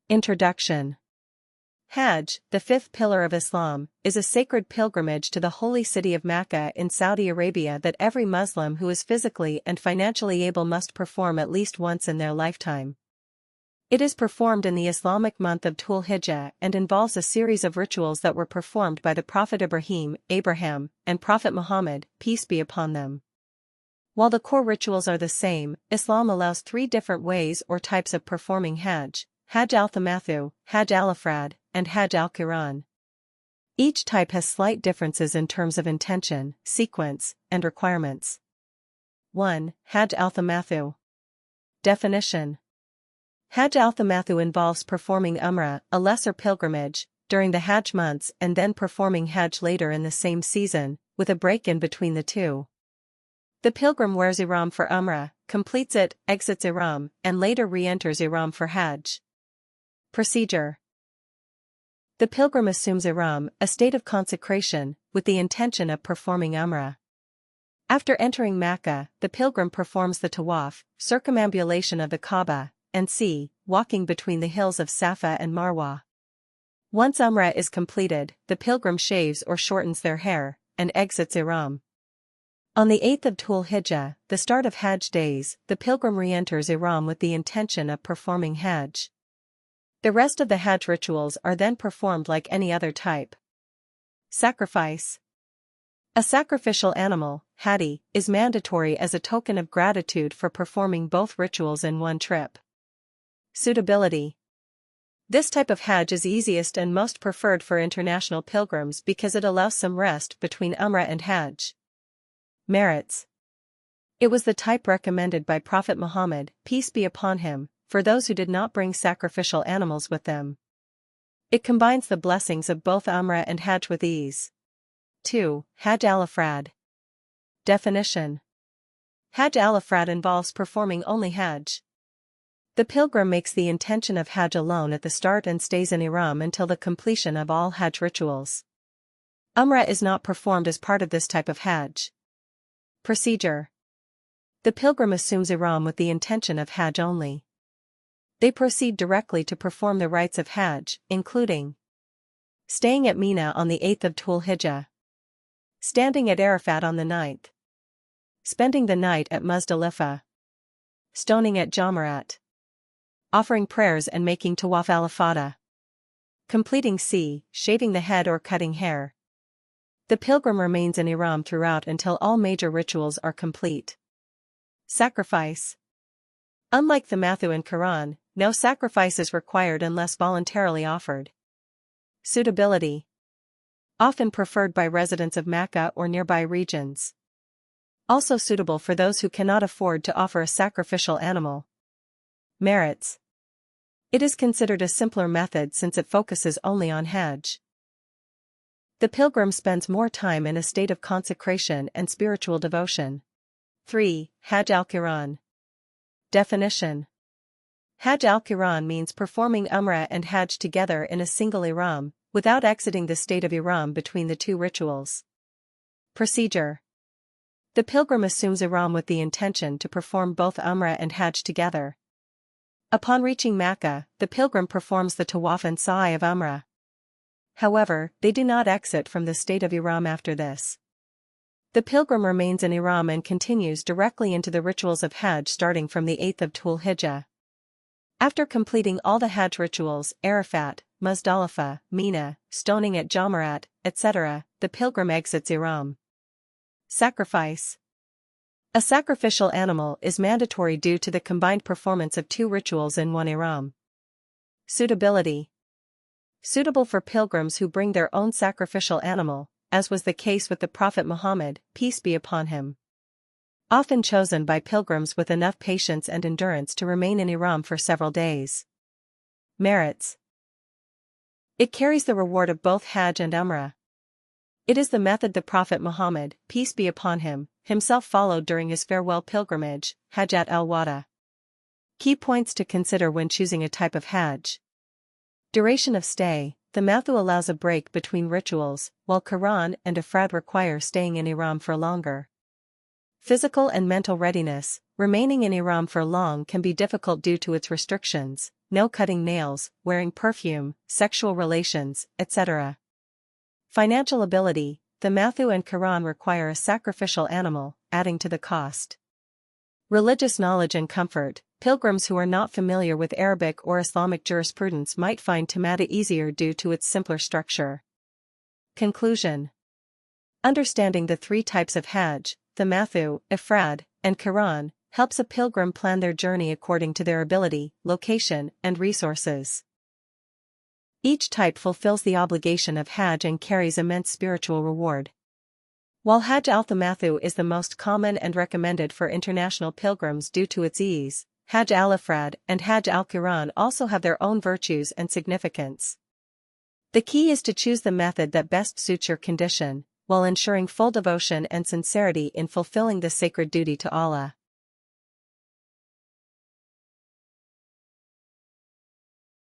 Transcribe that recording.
Introduction. Hajj, the fifth pillar of Islam, is a sacred pilgrimage to the holy city of Mecca in Saudi Arabia that every Muslim who is physically and financially able must perform at least once in their lifetime. It is performed in the Islamic month of Dhul-Hijjah and involves a series of rituals that were performed by the Prophet Abraham, and Prophet Muhammad, peace be upon them. While the core rituals are the same, Islam allows three different ways or types of performing Hajj: Hajj al-Tamattu, Hajj al-Ifrad, and Hajj al-Qiran. Each type has slight differences in terms of intention, sequence, and requirements. 1. Hajj al-Tamattu. Definition. Hajj al-Tamattu involves performing Umrah, a lesser pilgrimage, during the Hajj months and then performing Hajj later in the same season, with a break in between the two. The pilgrim wears ihram for Umrah, completes it, exits ihram, and later re-enters ihram for Hajj. Procedure. The pilgrim assumes ihram, a state of consecration, with the intention of performing Umrah. After entering Mecca, the pilgrim performs the tawaf, circumambulation of the Kaaba, and walking between the hills of Safa and Marwa. Once Umrah is completed, the pilgrim shaves or shortens their hair, and exits ihram. On the 8th of Dhul-Hijjah, the start of Hajj days, the pilgrim re-enters ihram with the intention of performing Hajj. The rest of the Hajj rituals are then performed like any other type. Sacrifice. A sacrificial animal, hadi, is mandatory as a token of gratitude for performing both rituals in one trip. Suitability. This type of Hajj is easiest and most preferred for international pilgrims because it allows some rest between Umrah and Hajj. Merits. It was the type recommended by Prophet Muhammad, peace be upon him, for those who did not bring sacrificial animals with them. It combines the blessings of both Umrah and Hajj with ease. 2. Hajj al-Ifrad. Definition. Hajj al-Ifrad involves performing only Hajj. The pilgrim makes the intention of Hajj alone at the start and stays in ihram until the completion of all Hajj rituals. Umrah is not performed as part of this type of Hajj. Procedure. The pilgrim assumes ihram with the intention of Hajj only. They proceed directly to perform the rites of Hajj, including staying at Mina on the 8th of Dhul-Hijjah, standing at Arafat on the 9th, spending the night at Muzdalifah, stoning at Jamarat, offering prayers and making tawaf al-Ifada, completing shaving the head or cutting hair. The pilgrim remains in ihram throughout until all major rituals are complete. Sacrifice. Unlike the Tamattu and Qiran, no sacrifice is required unless voluntarily offered. Suitability. Often preferred by residents of Mecca or nearby regions. Also suitable for those who cannot afford to offer a sacrificial animal. Merits. It is considered a simpler method since it focuses only on Hajj. The pilgrim spends more time in a state of consecration and spiritual devotion. 3. Hajj al-Qiran. Definition. Hajj al-Qiran means performing Umrah and Hajj together in a single ihram, without exiting the state of ihram between the two rituals. Procedure. The pilgrim assumes ihram with the intention to perform both Umrah and Hajj together. Upon reaching Mecca, the pilgrim performs the tawaf and sa'i of Umrah. However, they do not exit from the state of ihram after this. The pilgrim remains in ihram and continues directly into the rituals of Hajj starting from the 8th of Dhul-Hijjah. After completing all the Hajj rituals, Arafat, Muzdalifah, Mina, stoning at Jamarat, etc., the pilgrim exits ihram. Sacrifice. A sacrificial animal is mandatory due to the combined performance of two rituals in one ihram. Suitability. Suitable for pilgrims who bring their own sacrificial animal, as was the case with the Prophet Muhammad, peace be upon him. Often chosen by pilgrims with enough patience and endurance to remain in ihram for several days. Merits. It carries the reward of both Hajj and Umrah. It is the method the Prophet Muhammad, peace be upon him, himself followed during his farewell pilgrimage, Hajjat al-Wada. Key points to consider when choosing a type of Hajj. Duration of stay. The Tamattu allows a break between rituals, while Qiran and Ifrad require staying in ihram for longer. Physical and mental readiness. remaining in Ihram for long can be difficult due to its restrictions: no cutting nails, wearing perfume, sexual relations, etc. Financial ability: the Mathu and Qiran require a sacrificial animal, adding to the cost. Religious knowledge and comfort: pilgrims who are not familiar with Arabic or Islamic jurisprudence might find Tamattu easier due to its simpler structure. Conclusion: understanding the three types of Hajj, the Mathu, Ifrad, and Qiran, helps a pilgrim plan their journey according to their ability, location, and resources. Each type fulfills the obligation of Hajj and carries immense spiritual reward. While Hajj al-Tamattu is the most common and recommended for international pilgrims due to its ease, Hajj al-Ifrad and Hajj al-Qiran also have their own virtues and significance. The key is to choose the method that best suits your condition, while ensuring full devotion and sincerity in fulfilling this sacred duty to Allah.